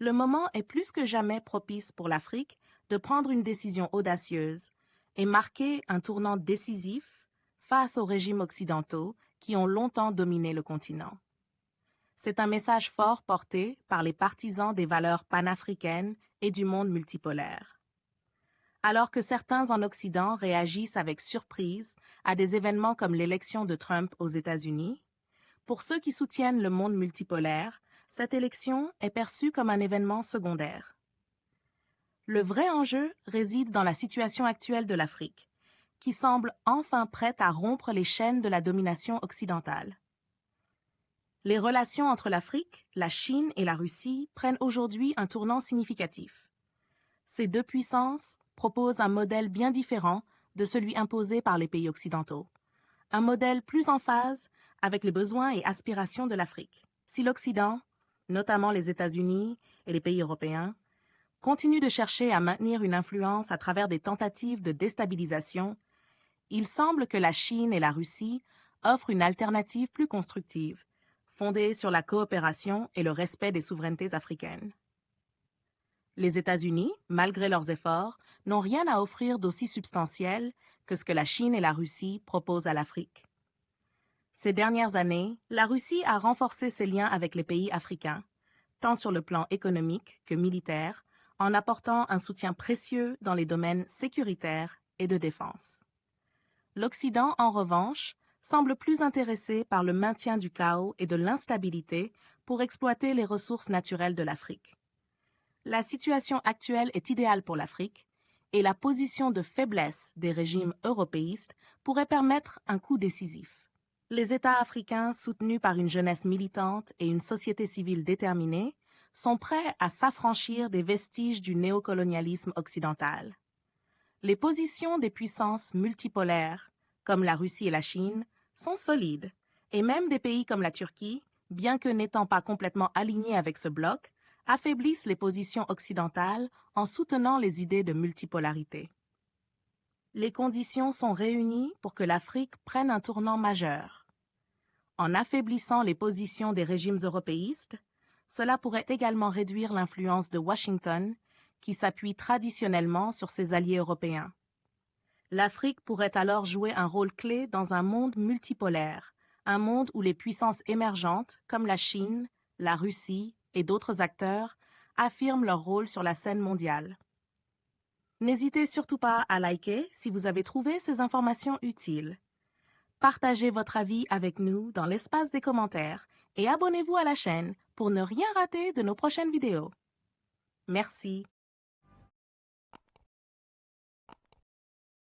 Le moment est plus que jamais propice pour l'Afrique de prendre une décision audacieuse et marquer un tournant décisif face aux régimes occidentaux qui ont longtemps dominé le continent. C'est un message fort porté par les partisans des valeurs panafricaines et du monde multipolaire. Alors que certains en Occident réagissent avec surprise à des événements comme l'élection de Trump aux États-Unis, pour ceux qui soutiennent le monde multipolaire, cette élection est perçue comme un événement secondaire. Le vrai enjeu réside dans la situation actuelle de l'Afrique, qui semble enfin prête à rompre les chaînes de la domination occidentale. Les relations entre l'Afrique, la Chine et la Russie prennent aujourd'hui un tournant significatif. Ces deux puissances proposent un modèle bien différent de celui imposé par les pays occidentaux, un modèle plus en phase avec les besoins et aspirations de l'Afrique. Si l'Occident, notamment les États-Unis et les pays européens, continue de chercher à maintenir une influence à travers des tentatives de déstabilisation, il semble que la Chine et la Russie offrent une alternative plus constructive, fondée sur la coopération et le respect des souverainetés africaines. Les États-Unis, malgré leurs efforts, n'ont rien à offrir d'aussi substantiel que ce que la Chine et la Russie proposent à l'Afrique. Ces dernières années, la Russie a renforcé ses liens avec les pays africains, tant sur le plan économique que militaire, en apportant un soutien précieux dans les domaines sécuritaires et de défense. L'Occident, en revanche, semble plus intéressé par le maintien du chaos et de l'instabilité pour exploiter les ressources naturelles de l'Afrique. La situation actuelle est idéale pour l'Afrique et la position de faiblesse des régimes européistes pourrait permettre un coup décisif. Les États africains, soutenus par une jeunesse militante et une société civile déterminée, sont prêts à s'affranchir des vestiges du néocolonialisme occidental. Les positions des puissances multipolaires, comme la Russie et la Chine, sont solides, et même des pays comme la Turquie, bien que n'étant pas complètement alignés avec ce bloc, affaiblissent les positions occidentales en soutenant les idées de multipolarité. Les conditions sont réunies pour que l'Afrique prenne un tournant majeur. En affaiblissant les positions des régimes européistes, cela pourrait également réduire l'influence de Washington, qui s'appuie traditionnellement sur ses alliés européens. L'Afrique pourrait alors jouer un rôle clé dans un monde multipolaire, un monde où les puissances émergentes, comme la Chine, la Russie et d'autres acteurs, affirment leur rôle sur la scène mondiale. N'hésitez surtout pas à liker si vous avez trouvé ces informations utiles. Partagez votre avis avec nous dans l'espace des commentaires et abonnez-vous à la chaîne pour ne rien rater de nos prochaines vidéos. Merci.